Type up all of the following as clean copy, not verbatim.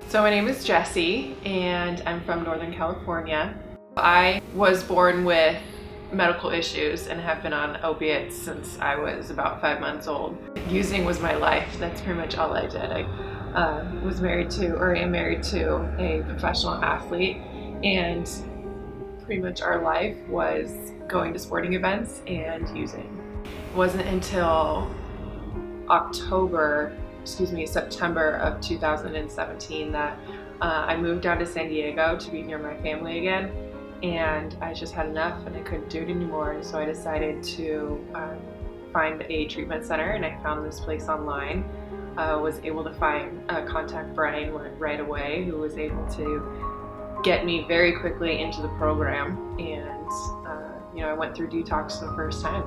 So my name is Jessie and I'm from Northern California. I was born with medical issues and have been on opiates since I was about 5 months old. Using was my life. That's pretty much all I did. I was married to, or am married to, a professional athlete, and pretty much our life was going to sporting events and using. It wasn't until September of 2017 that I moved down to San Diego to be near my family again, and I just had enough and I couldn't do it anymore, and so I decided to find a treatment center, and I found this place online. Was able to contact Brian right away, who was able to get me very quickly into the program, and I went through detox the first time.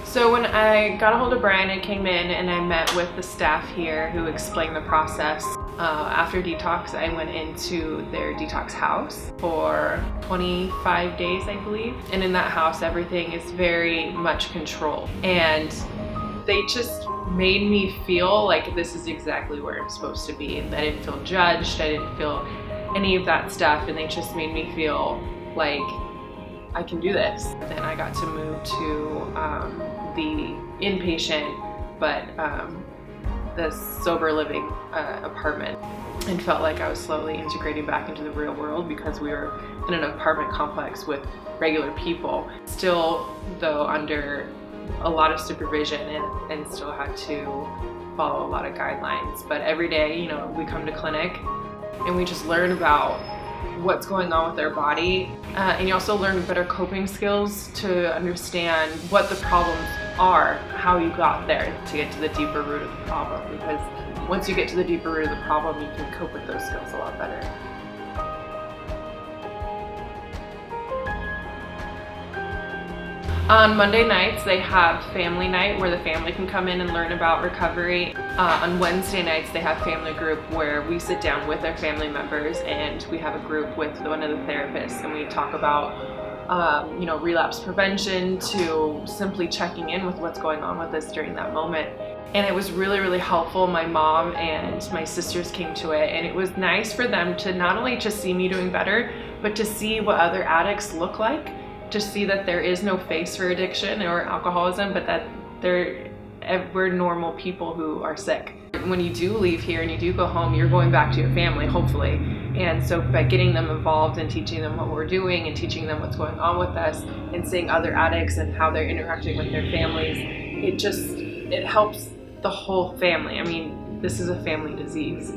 So when I got a hold of Brian, I came in and I met with the staff here who explained the process. After detox, I went into their detox house for 25 days, I believe. And in that house, everything is very much controlled. And they just made me feel like this is exactly where I'm supposed to be. And I didn't feel judged, I didn't feel any of that stuff. And they just made me feel like I can do this. Then I got to move to the inpatient, but the sober living apartment, and felt like I was slowly integrating back into the real world because we were in an apartment complex with regular people. Still, though, under a lot of supervision and still had to follow a lot of guidelines. But every day, we come to clinic and we just learn about what's going on with their body, and you also learn better coping skills to understand what the problems are, how you got there, to get to the deeper root of the problem, because once you get to the deeper root of the problem, you can cope with those skills a lot better. On Monday nights, they have family night where the family can come in and learn about recovery. On Wednesday nights, they have family group where we sit down with their family members, and we have a group with one of the therapists, and we talk about relapse prevention to simply checking in with what's going on with us during that moment. And it was really, really helpful. My mom and my sisters came to it, and it was nice for them to not only just see me doing better, but to see what other addicts look like, to see that there is no face for addiction or alcoholism, but that we're normal people who are sick. When you do leave here and you do go home, you're going back to your family, hopefully. And so by getting them involved and teaching them what we're doing and teaching them what's going on with us and seeing other addicts and how they're interacting with their families, it helps the whole family. I mean, this is a family disease.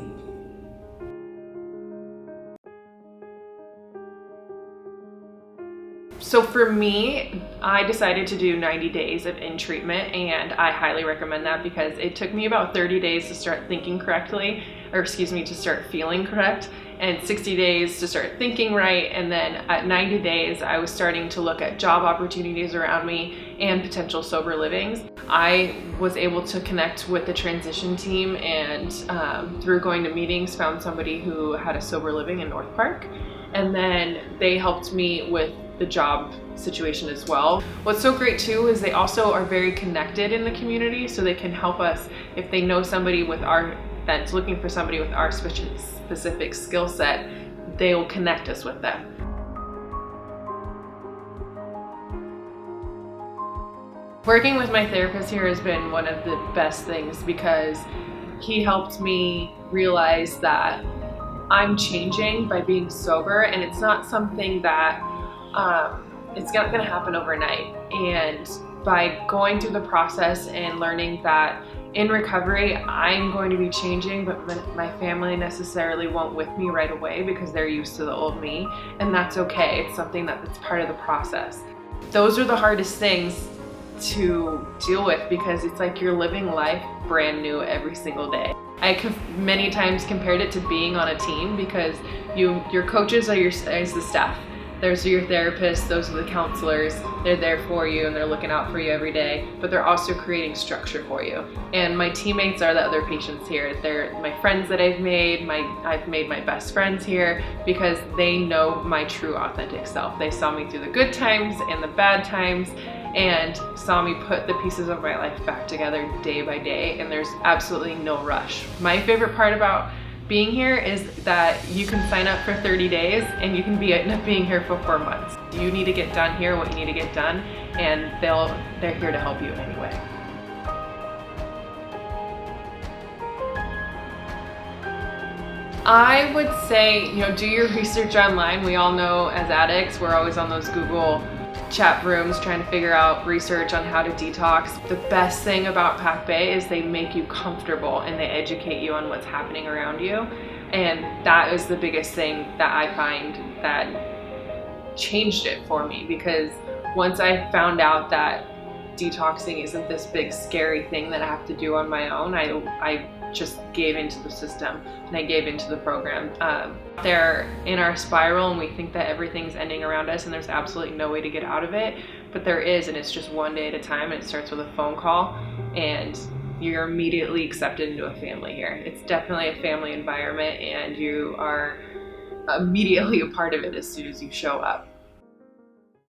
So for me, I decided to do 90 days of in treatment, and I highly recommend that because it took me about 30 days to start thinking correctly, to start feeling correct, and 60 days to start thinking right, and then at 90 days, I was starting to look at job opportunities around me and potential sober livings. I was able to connect with the transition team, and through going to meetings, found somebody who had a sober living in North Park, and then they helped me with the job situation as well. What's so great too is they also are very connected in the community, so they can help us if they know somebody that's looking for somebody with our specific skill set. They will connect us with them. Working with my therapist here has been one of the best things because he helped me realize that I'm changing by being sober, and it's not something that it's not going to happen overnight. And by going through the process and learning that in recovery, I'm going to be changing, but my family necessarily won't with me right away because they're used to the old me, and that's okay. It's something that's part of the process. Those are the hardest things to deal with because it's like you're living life brand new every single day. I many times compared it to being on a team because your coaches are the staff. Those are your therapists, those are the counselors. They're there for you and they're looking out for you every day, but they're also creating structure for you. And my teammates are the other patients here. They're my friends that I've made my best friends here because they know my true authentic self. They saw me through the good times and the bad times, and saw me put the pieces of my life back together day by day, and there's absolutely no rush. My favorite part about being here is that you can sign up for 30 days and you can end up being here for 4 months. You need to get done here what you need to get done, and they're here to help you anyway. I would say, do your research online. We all know as addicts, we're always on those Google chat rooms trying to figure out research on how to detox. The best thing about Pack Bay is they make you comfortable and they educate you on what's happening around you. And that is the biggest thing that I find that changed it for me, because once I found out that detoxing isn't this big scary thing that I have to do on my own, I just gave into the system and I gave into the program. They're in our spiral and we think that everything's ending around us and there's absolutely no way to get out of it, but there is, and it's just one day at a time, and it starts with a phone call and you're immediately accepted into a family here. It's definitely a family environment and you are immediately a part of it as soon as you show up.